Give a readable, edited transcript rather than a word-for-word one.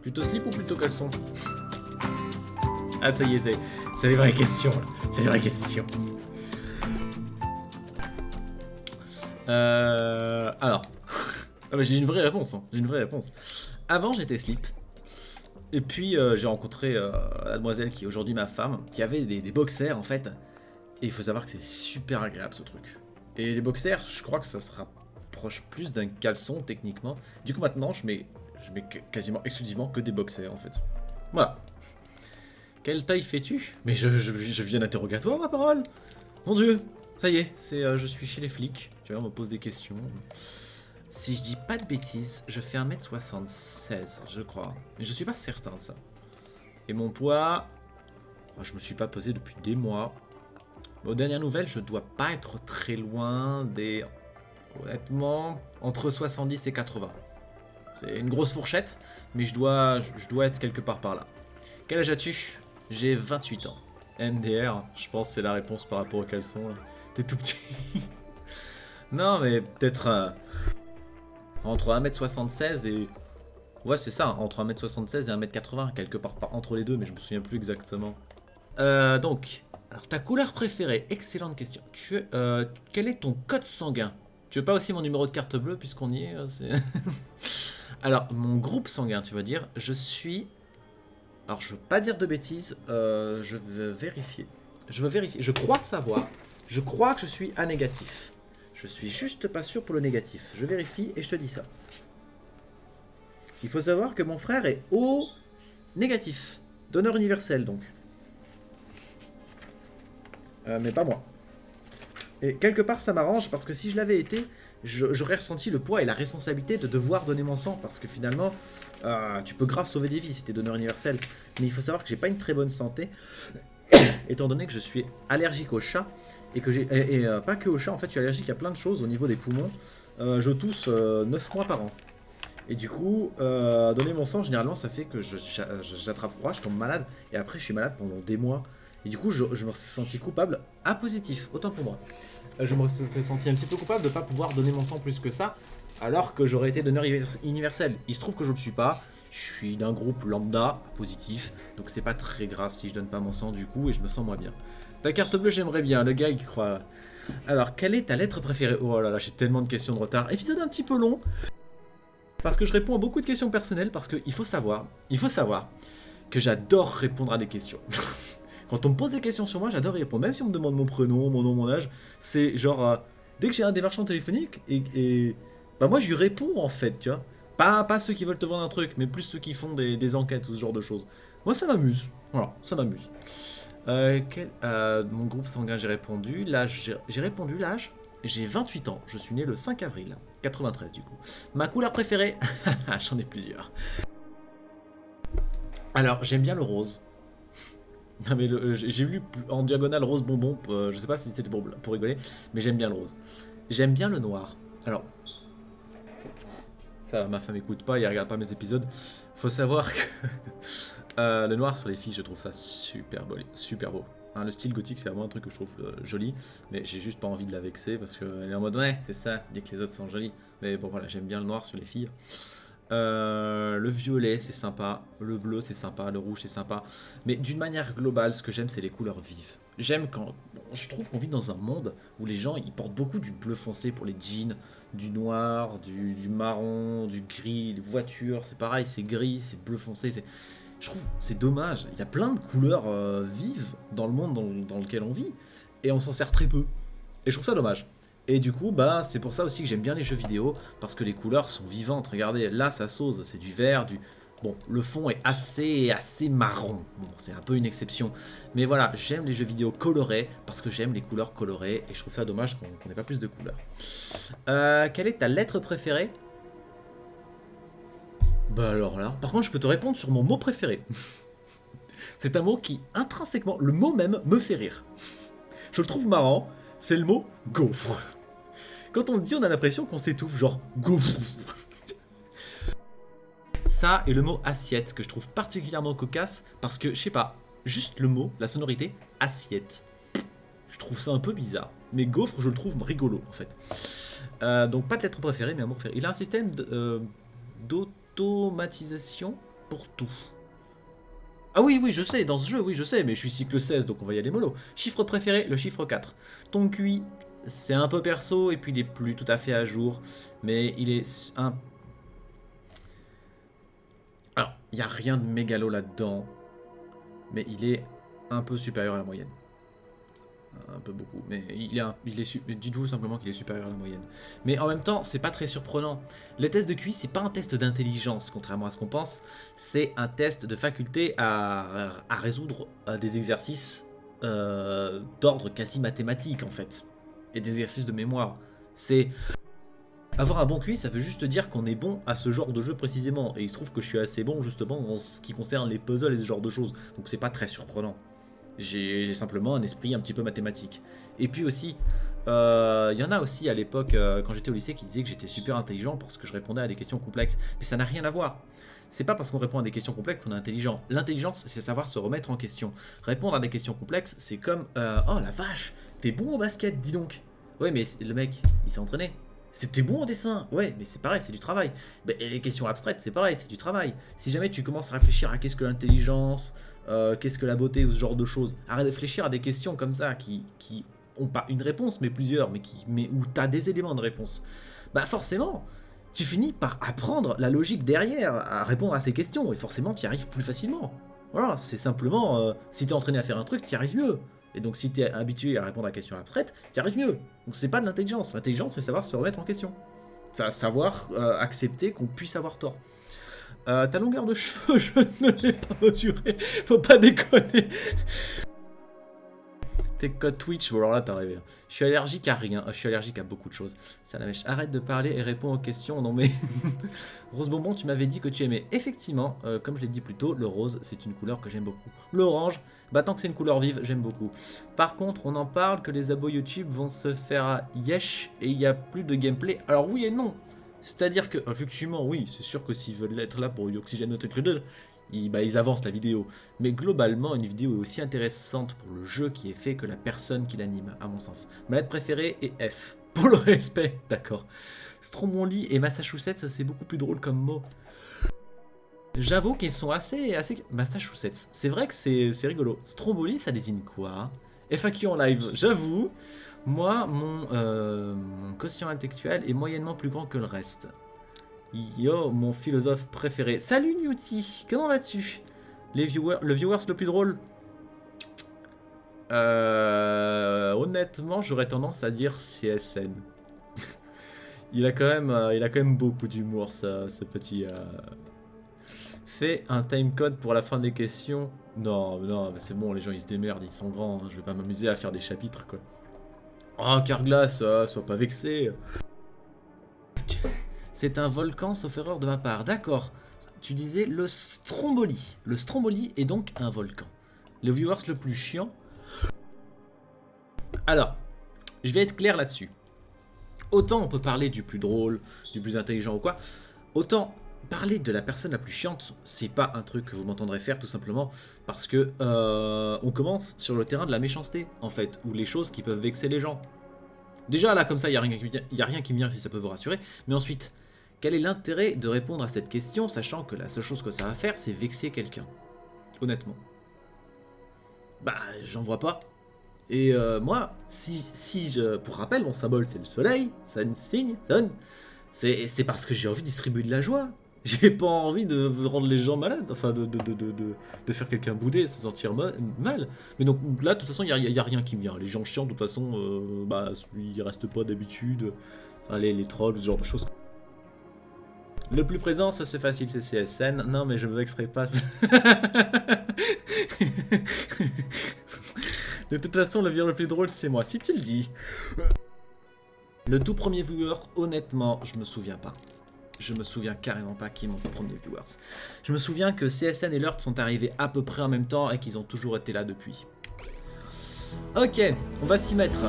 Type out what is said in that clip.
Plutôt slip ou plutôt caleçon? Ah ça y est, c'est les vraies questions là. C'est les vraies questions. Alors. Ah bah, j'ai une vraie réponse, hein. J'ai une vraie réponse. Avant j'étais slip. Et puis j'ai rencontré la demoiselle qui est aujourd'hui ma femme, qui avait des boxers en fait. Et il faut savoir que c'est super agréable ce truc. Et les boxers, je crois que ça se rapproche plus d'un caleçon techniquement. Du coup maintenant je mets quasiment exclusivement que des boxers en fait. Voilà. Quelle taille fais-tu? Mais je viens d'interrogatoire ma parole. Mon dieu, ça y est, je suis chez les flics. Tu vois, on me pose des questions. Si je dis pas de bêtises, je fais 1m76, je crois. Mais je suis pas certain de ça. Et mon poids, je me suis pas pesé depuis des mois. Aux dernières nouvelles, je dois pas être très loin des... Honnêtement, entre 70 et 80. C'est une grosse fourchette, mais je dois être quelque part par là. Quel âge as-tu? J'ai 28 ans. MDR, je pense que c'est la réponse par rapport au caleçon. T'es tout petit. Non, mais peut-être entre 1m76 et... Ouais, c'est ça, entre 1m76 et 1m80, quelque part entre les deux, mais je me souviens plus exactement. Donc, alors, ta couleur préférée, excellente question. Quel est ton code sanguin? Tu veux pas aussi mon numéro de carte bleue, puisqu'on y est, Alors, mon groupe sanguin, tu vas dire, je suis... Alors, je veux pas dire de bêtises, je veux vérifier. Je crois savoir. Je crois que je suis A négatif. Je suis juste pas sûr pour le négatif. Je vérifie et je te dis ça. Il faut savoir que mon frère est O négatif. Donneur universel, donc. Mais pas moi. Et quelque part, ça m'arrange, parce que si je l'avais été, j'aurais ressenti le poids et la responsabilité de devoir donner mon sang, parce que finalement... tu peux grave sauver des vies si t'es donneur universel. Mais il faut savoir que j'ai pas une très bonne santé, étant donné que je suis allergique aux chats. Et que pas que aux chats, en fait je suis allergique à plein de choses au niveau des poumons. Je tousse 9 mois par an. Et du coup, donner mon sang, généralement ça fait que j'attrape froid, je tombe malade. Et après je suis malade pendant des mois. Et du coup je me suis senti coupable à positif, autant pour moi. Je me suis senti un petit peu coupable de ne pas pouvoir donner mon sang plus que ça. Alors que j'aurais été donneur universel. Il se trouve que je ne le suis pas. Je suis d'un groupe lambda positif. Donc c'est pas très grave si je donne pas mon sang du coup et je me sens moins bien. Ta carte bleue, j'aimerais bien. Le gars il croit. Alors, quelle est ta lettre préférée? Oh là là, j'ai tellement de questions de retard. Épisode un petit peu long. Parce que je réponds à beaucoup de questions personnelles. Parce qu'il faut savoir que j'adore répondre à des questions. Quand on me pose des questions sur moi, j'adore y répondre. Même si on me demande mon prénom, mon nom, mon âge. C'est genre, dès que j'ai un démarchant téléphonique et bah moi je lui réponds en fait, tu vois. Pas ceux qui veulent te vendre un truc, mais plus ceux qui font des enquêtes ou ce genre de choses. Moi ça m'amuse. Voilà, ça m'amuse. Mon groupe sanguin, j'ai répondu. L'âge, j'ai répondu l'âge. J'ai 28 ans. Je suis né le 5 avril 93 du coup. Ma couleur préférée, j'en ai plusieurs. Alors, j'aime bien le rose. Non mais j'ai lu en diagonale rose bonbon. Je sais pas si c'était pour rigoler, mais j'aime bien le rose. J'aime bien le noir. Alors, ça, ma femme écoute pas et elle regarde pas mes épisodes. Faut savoir que le noir sur les filles, je trouve ça super beau. Super beau. Hein, le style gothique, c'est vraiment un truc que je trouve joli, mais j'ai juste pas envie de la vexer parce qu'elle est en mode ouais, c'est ça, dès que les autres sont jolis. Mais bon, voilà, j'aime bien le noir sur les filles. Le violet, c'est sympa. Le bleu, c'est sympa. Le rouge, c'est sympa. Mais d'une manière globale, ce que j'aime, c'est les couleurs vives. J'aime quand. Bon, je trouve qu'on vit dans un monde où les gens ils portent beaucoup du bleu foncé pour les jeans, du noir, du marron, du gris, les voitures, c'est pareil, c'est gris, c'est bleu foncé. Je trouve c'est dommage. Il y a plein de couleurs vives dans le monde dans lequel on vit et on s'en sert très peu. Et je trouve ça dommage. Et du coup, bah, c'est pour ça aussi que j'aime bien les jeux vidéo, parce que les couleurs sont vivantes. Regardez, là, ça sauce, c'est du vert, du... Bon, le fond est assez marron. Bon, c'est un peu une exception. Mais voilà, j'aime les jeux vidéo colorés, parce que j'aime les couleurs colorées, et je trouve ça dommage qu'on n'ait pas plus de couleurs. Quelle est ta lettre préférée? Bah alors là, par contre, je peux te répondre sur mon mot préféré. C'est un mot qui, intrinsèquement, le mot même, me fait rire. Je le trouve marrant, c'est le mot gaufre. Quand on le dit, on a l'impression qu'on s'étouffe, genre gaufre. Ça et le mot assiette, que je trouve particulièrement cocasse, parce que, je sais pas, juste le mot, la sonorité, assiette. Je trouve ça un peu bizarre. Mais gaufre, je le trouve rigolo, en fait. Donc, pas de lettre préférée, mais un mot préféré. Il a un système d'automatisation. pour tout. Ah oui, oui, je sais, dans ce jeu, oui, je sais, mais je suis cycle 16, donc on va y aller mollo. Chiffre préféré, le chiffre 4. Ton QI, c'est un peu perso, et puis il est plus tout à fait à jour, mais il est un... Alors, il n'y a rien de mégalo là-dedans, mais il est un peu supérieur à la moyenne. Un peu beaucoup, mais dites-vous simplement qu'il est supérieur à la moyenne. Mais en même temps, c'est pas très surprenant. Le test de QI, c'est pas un test d'intelligence, contrairement à ce qu'on pense. C'est un test de faculté à résoudre des exercices d'ordre quasi mathématique, en fait. Et des exercices de mémoire. C'est... Avoir un bon QI, ça veut juste dire qu'on est bon à ce genre de jeu précisément. Et il se trouve que je suis assez bon, justement, en ce qui concerne les puzzles et ce genre de choses. Donc c'est pas très surprenant. J'ai simplement un esprit un petit peu mathématique. Et puis aussi, il y en a aussi à l'époque, quand j'étais au lycée, qui disaient que j'étais super intelligent parce que je répondais à des questions complexes. Mais ça n'a rien à voir. C'est pas parce qu'on répond à des questions complexes qu'on est intelligent. L'intelligence, c'est savoir se remettre en question. Répondre à des questions complexes, c'est comme oh la vache, t'es bon au basket, dis donc. Ouais, mais le mec, il s'est entraîné. C'était bon en dessin, ouais, mais c'est pareil, c'est du travail. Et les questions abstraites, c'est pareil, c'est du travail. Si jamais tu commences à réfléchir à qu'est-ce que l'intelligence, qu'est-ce que la beauté ou ce genre de choses, à réfléchir à des questions comme ça qui ont pas une réponse, mais plusieurs, mais où tu as des éléments de réponse, bah forcément, tu finis par apprendre la logique derrière à répondre à ces questions, et forcément, tu y arrives plus facilement. Voilà, c'est simplement, si tu es entraîné à faire un truc, tu y arrives mieux. Et donc si tu es habitué à répondre à la question abstraite, tu y arrives mieux. Donc c'est pas de l'intelligence. L'intelligence, c'est savoir se remettre en question. C'est savoir accepter qu'on puisse avoir tort. Ta longueur de cheveux, je ne l'ai pas mesuré. Faut pas déconner. Tes codes Twitch, bon alors là t'as rêvé. Je suis allergique à rien, je suis allergique à beaucoup de choses. Ça la mèche, arrête de parler et réponds aux questions. Non mais... Rose Bonbon, tu m'avais dit que tu aimais. Effectivement, comme je l'ai dit plus tôt, le rose c'est une couleur que j'aime beaucoup. L'orange, bah tant que c'est une couleur vive, j'aime beaucoup. Par contre, on en parle que les abos YouTube vont se faire à yesh et il n'y a plus de gameplay. Alors oui et non. C'est-à-dire que, effectivement, oui, c'est sûr que s'ils veulent être là pour Oxygène Autocluded, ils avancent la vidéo. Mais globalement, une vidéo est aussi intéressante pour le jeu qui est fait que la personne qui l'anime, à mon sens. Ma lettre préférée est F. Pour le respect, d'accord. Stromboli et Massachusetts, ça c'est beaucoup plus drôle comme mot. J'avoue qu'ils sont assez... Massachusetts, c'est vrai que c'est rigolo. Stromboli, ça désigne quoi? FAQ en live, j'avoue. Moi, mon quotient intellectuel est moyennement plus grand que le reste. Yo, mon philosophe préféré. Salut Newty, comment vas-tu? Le viewers le plus drôle? Honnêtement, j'aurais tendance à dire CSN. il a quand même beaucoup d'humour, ce petit... Fais un timecode pour la fin des questions. Non, non, c'est bon, les gens ils se démerdent, ils sont grands. Hein, je vais pas m'amuser à faire des chapitres, quoi. Oh, Carglass, sois pas vexé. C'est un volcan, sauf erreur de ma part. D'accord. Tu disais le Stromboli. Le Stromboli est donc un volcan. Le viewers le plus chiant. Alors, je vais être clair là-dessus. Autant on peut parler du plus drôle, du plus intelligent ou quoi, autant parler de la personne la plus chiante, c'est pas un truc que vous m'entendrez faire tout simplement parce que on commence sur le terrain de la méchanceté en fait, ou les choses qui peuvent vexer les gens. Déjà là comme ça, il n'y a rien qui me vient si ça peut vous rassurer, mais ensuite, quel est l'intérêt de répondre à cette question sachant que la seule chose que ça va faire c'est vexer quelqu'un? Honnêtement. Bah j'en vois pas. Et moi, pour rappel, mon symbole c'est le soleil, sun, signe, sun, c'est parce que j'ai envie de distribuer de la joie. J'ai pas envie de rendre les gens malades, enfin de faire quelqu'un bouder, se sentir mal. Mais donc là, de toute façon, il y a rien qui me vient. Les gens chiants, de toute façon, bah, ils restent pas d'habitude. Enfin, les trolls, ce genre de choses. Le plus présent, ça c'est facile, c'est CSN. Non, mais je me vexerai pas. De toute façon, le viewer le plus drôle, c'est moi, si tu le dis. Le tout premier viewer, honnêtement, je me souviens pas. Je me souviens carrément pas qui est mon premier viewers. Je me souviens que CSN et Lurt sont arrivés à peu près en même temps et qu'ils ont toujours été là depuis. Ok, on va s'y mettre.